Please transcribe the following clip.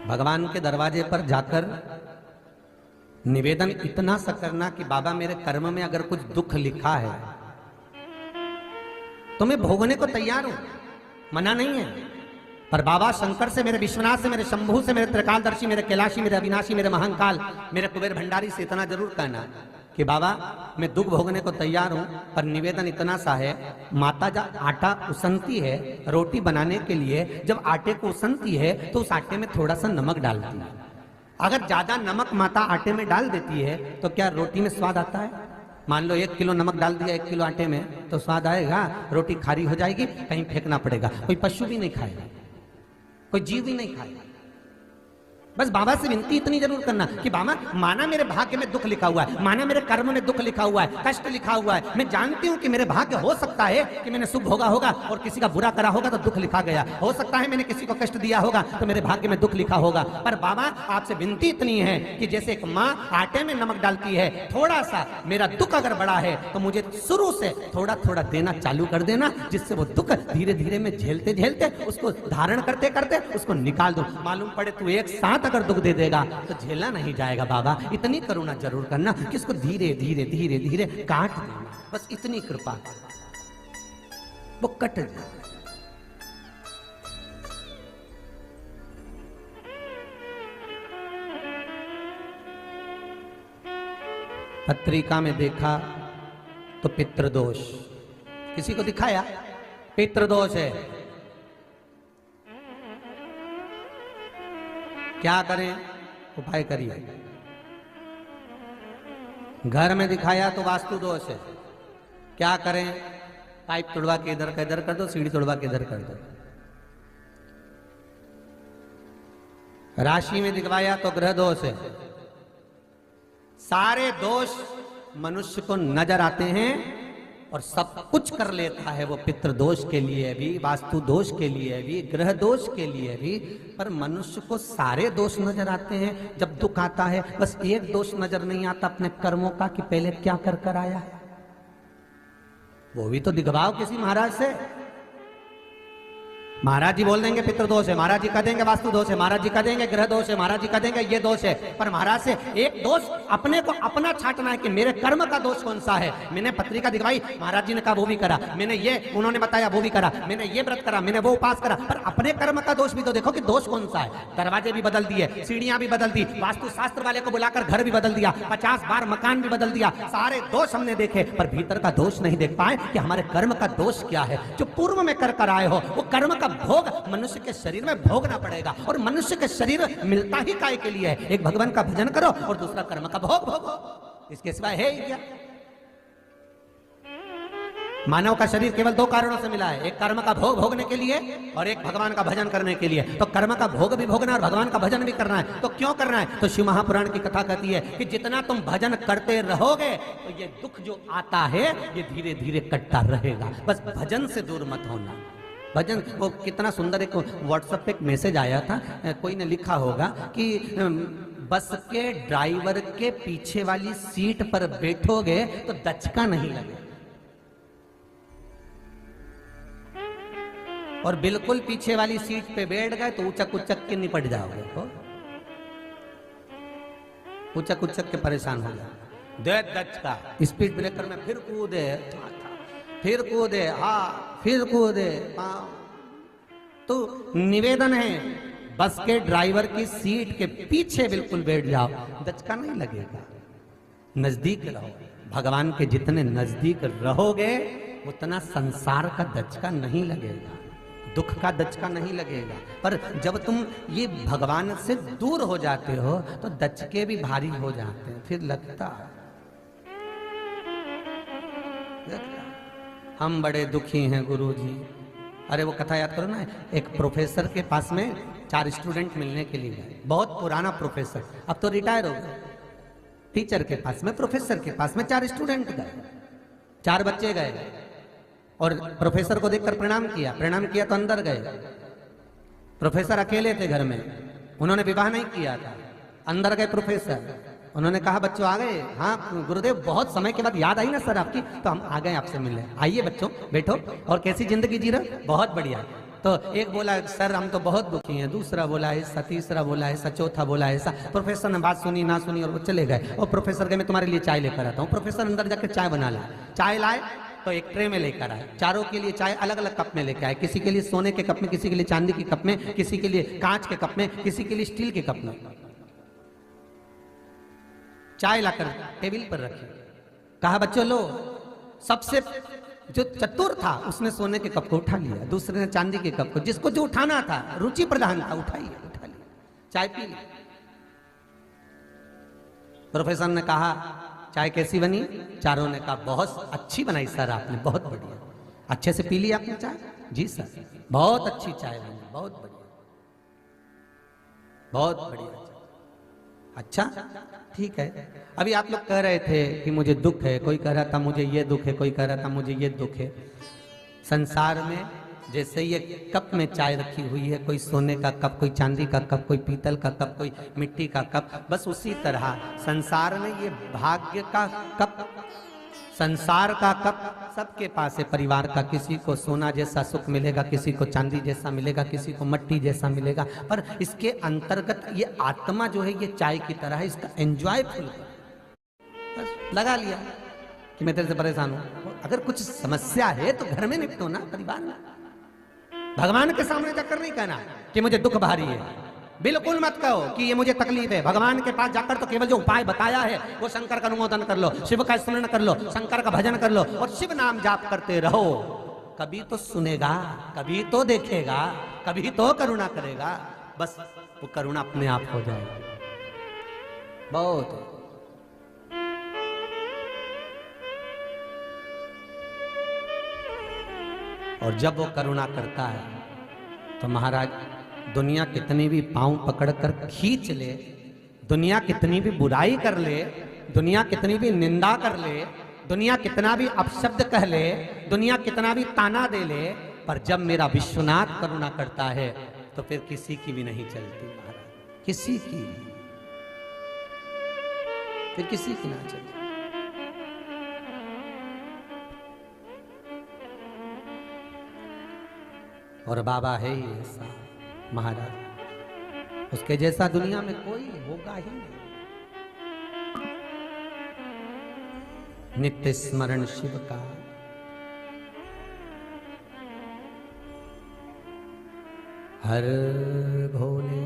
भगवान के दरवाजे पर जाकर निवेदन इतना सा करना कि बाबा मेरे कर्म में अगर कुछ दुख लिखा है तो मैं भोगने को तैयार हूं, मना नहीं है। पर बाबा शंकर से, मेरे विश्वनाथ से, मेरे शंभू से, मेरे त्रिकालदर्शी, मेरे कैलाशी, मेरे अविनाशी, मेरे महंकाल, मेरे कुबेर भंडारी से इतना जरूर कहना कि बाबा मैं दुख भोगने को तैयार हूं, पर निवेदन इतना सा है, माता जब आटा उसनती है रोटी बनाने के लिए, जब आटे को उसनती है तो उस आटे में थोड़ा सा नमक डालती है। अगर ज्यादा नमक माता आटे में डाल देती है तो क्या रोटी में स्वाद आता है? मान लो 1 किलो नमक डाल दिया 1 किलो आटे में, तो स्वाद आएगा? रोटी खारी हो जाएगी, कहीं फेंकना पड़ेगा। कोई पशु भी नहीं खाएगा, कोई जीव भी नहीं खाएगा। बस बाबा से विनती इतनी जरूर करना कि बाबा माना मेरे भाग्य में दुख लिखा हुआ है, माना मेरे कर्म में दुख लिखा हुआ है, कष्ट लिखा हुआ है, मैं जानती हूं कि मेरे भाग्य हो सकता है कि मैंने सुख भोगा होगा और किसी का बुरा करा होगा तो दुख लिखा गया, हो सकता है मैंने किसी को कष्ट दिया होगा तो मेरे भाग्य में दुख लिखा होगा। पर बाबा आपसे विनती इतनी है कि जैसे एक माँ आटे में नमक डालती है, थोड़ा सा मेरा दुख अगर बड़ा है तो मुझे शुरू से थोड़ा थोड़ा देना चालू कर देना, जिससे वो दुख धीरे धीरे में झेलते झेलते उसको धारण करते करते उसको निकाल दो। मालूम पड़े तू एक साथ अगर दुख दे देगा तो झेला नहीं जाएगा। बाबा इतनी करुणा जरूर करना कि इसको धीरे धीरे धीरे धीरे काट देना, बस इतनी कृपा, वो कट जाए। पत्रिका में देखा तो पितृदोष, किसी को दिखाया पितृदोष है, क्या करें? उपाय करिए। घर में दिखाया तो वास्तु दोष है, क्या करें? पाइप तोड़वा के इधर का इधर कर दो, सीढ़ी तोड़वा के इधर कर दो। राशि में दिखवाया तो ग्रह दोष है। सारे दोष मनुष्य को नजर आते हैं और सब कुछ कर लेता है वो, पितृ दोष के लिए भी, वास्तु दोष के लिए भी, ग्रह दोष के लिए भी। पर मनुष्य को सारे दोष नजर आते हैं। जब दुख आता है बस एक दोष नजर नहीं आता अपने कर्मों का कि पहले क्या कर कर आया है, वो भी तो दिखवाओ किसी महाराज से। महाराज जी बोल देंगे पितृ दोष है, महाराज जी कह देंगे वास्तु दोष है, महाराज जी कह देंगे ग्रह दोष है, महाराज जी कह देंगे ये दोष है। पर महाराज से एक दोष अपने को अपना छाटना है कि मेरे कर्म का दोष कौन सा है। मैंने पत्रिका दिखवाई, महाराज जी ने कहा वो भी करा, मैंने ये उन्होंने बताया वो भी करा, मैंने ये व्रत करा, मैंने वो उपास करा, पर अपने कर्म का दोष भी तो देखो कि दोष कौन सा है। दरवाजे भी बदल दिए, सीढ़ियां भी बदल दी, वास्तु शास्त्र वाले को बुलाकर घर भी बदल दिया, 50 बार मकान भी बदल दिया, सारे दोष हमने देखे, पर भीतर का दोष नहीं देख पाए कि हमारे कर्म का दोष क्या है। जो पूर्व में कर आए हो वो कर्म का भोग मनुष्य के शरीर में भोगना पड़ेगा, और मनुष्य के शरीर मिलता ही काय के लिए है? एक भगवान का भजन करो और दूसरा कर्म का भोग भोगो, इसके सिवाय है ही क्या? मानव का शरीर केवल 2 कारणों से मिला है, एक कर्म का भोग भोगने के लिए और एक भगवान का भजन करने के लिए। तो कर्म का भोग भी भोगना और भगवान का भजन भी करना है। तो क्यों करना है? तो शिव महापुराण की कथा कहती है कि जितना तुम भजन करते रहोगे तो ये दुख जो आता है ये धीरे धीरे कटता रहेगा। बस भजन से दूर मत होना। भजन, वो कितना सुंदर एक व्हाट्सएप पे एक मैसेज आया था, कोई ने लिखा होगा कि बस के ड्राइवर के पीछे वाली सीट पर बैठोगे तो दचका नहीं लगे, और बिल्कुल पीछे वाली सीट पे बैठ गए तो उचक उचक के निपट जाओगे, उचक उचक के परेशान हो जाओगे। दे दचका, स्पीड ब्रेकर में फिर कूदे, फिर कूदे, हाँ फिर कूदे। तो निवेदन है बस के ड्राइवर की सीट के पीछे बिल्कुल बैठ जाओ, दचका नहीं लगेगा। नजदीक रहो, भगवान के जितने नजदीक रहोगे उतना संसार का दचका नहीं लगेगा, दुख का दचका नहीं लगेगा। पर जब तुम ये भगवान से दूर हो जाते हो तो दचके भी भारी हो जाते हैं, फिर लगता हम बड़े दुखी हैं गुरुजी। अरे वो कथा याद करो ना, एक प्रोफेसर के पास में 4 स्टूडेंट मिलने के लिए गए, बहुत पुराना प्रोफेसर, अब तो रिटायर हो गए। टीचर के पास में, प्रोफेसर के पास में 4 स्टूडेंट गए, 4 बच्चे गए और प्रोफेसर को देखकर प्रणाम किया तो अंदर गए। प्रोफेसर अकेले थे घर में, उन्होंने विवाह नहीं किया था। अंदर गए प्रोफेसर, उन्होंने कहा बच्चों आ गए? हाँ गुरुदेव, बहुत समय के बाद याद आई ना सर आपकी, तो हम आ गए आपसे मिलने। आइए बच्चों बैठो, और कैसी जिंदगी जी रहे? बहुत बढ़िया। तो एक बोला सर हम तो बहुत दुखी हैं, दूसरा बोला ऐसा, तीसरा बोला ऐसा, चौथा बोला ऐसा। प्रोफेसर ने बात सुनी ना सुनी और वो चले गए। और प्रोफेसर कहे मैं तुम्हारे लिए चाय लेकर आता हूँ। प्रोफेसर अंदर जाकर चाय बना लाए। चाय लाए तो एक ट्रे में लेकर आए, चारों के लिए चाय अलग अलग कप में लेकर आए, किसी के लिए सोने के कप में, किसी के लिए चांदी के कप में, किसी के लिए कांच के कप में, किसी के लिए स्टील के कप में। चाय लाकर टेबल पर रखी, कहा बच्चों लो। सबसे जो चतुर था उसने सोने के कप को उठा लिया, दूसरे ने चांदी के कप को, जिसको जो उठाना था रुचि प्रधान था उठा लिया, चाय पी ली। प्रोफेसर ने कहा चाय कैसी बनी? चारों ने कहा बहुत अच्छी बनाई सर आपने, बहुत बढ़िया। अच्छे से पी ली आपने चाय? जी सर बहुत अच्छी चाय बनी, बहुत बढ़िया, बहुत बढ़िया। अच्छा ठीक है। अभी आप लोग कह रहे थे कि मुझे दुख है, कोई कह रहा था मुझे ये दुख है, कोई कह रहा था मुझे ये दुख है। संसार में जैसे ये कप में चाय रखी हुई है, कोई सोने का कप, कोई चांदी का कप, कोई पीतल का कप, कोई मिट्टी का कप, बस उसी तरह संसार में ये भाग्य का कप, संसार का कप सबके पास है। परिवार का किसी को सोना जैसा सुख मिलेगा, किसी को चांदी जैसा मिलेगा, किसी को मट्टी जैसा मिलेगा, पर इसके अंतर्गत ये आत्मा जो है ये चाय की तरह है, इसका एंजॉयफुल बस लगा लिया कि मैं तेरे से परेशान हूं। अगर कुछ समस्या है तो घर में निपटो ना, परिवार में। भगवान के सामने जाकर नहीं कहना कि मुझे दुख भारी है, बिल्कुल मत कहो कि ये मुझे तकलीफ है। भगवान के पास जाकर तो केवल जो उपाय बताया है वो शंकर का अनुमोदन कर लो, शिव का स्मरण कर लो, शंकर का भजन कर लो और शिव नाम जाप करते रहो। कभी तो सुनेगा, कभी तो देखेगा, कभी तो करुणा करेगा, बस वो करुणा अपने आप हो जाएगी। बहुत और जब वो करुणा करता है तो महाराज दुनिया कितनी भी पांव पकड़कर खींच ले, दुनिया कितनी भी बुराई कर ले, दुनिया कितनी भी निंदा कर ले, दुनिया कितना भी अपशब्द कह ले, दुनिया कितना भी ताना दे ले, पर जब मेरा विश्वनाथ करुणा करता है तो फिर किसी की भी नहीं चलती महाराज, किसी की, फिर किसी की ना चलती। और बाबा है ही ऐसा महाराज, उसके जैसा दुनिया में कोई होगा ही नहीं। नित्य स्मरण शिव का, हर भोले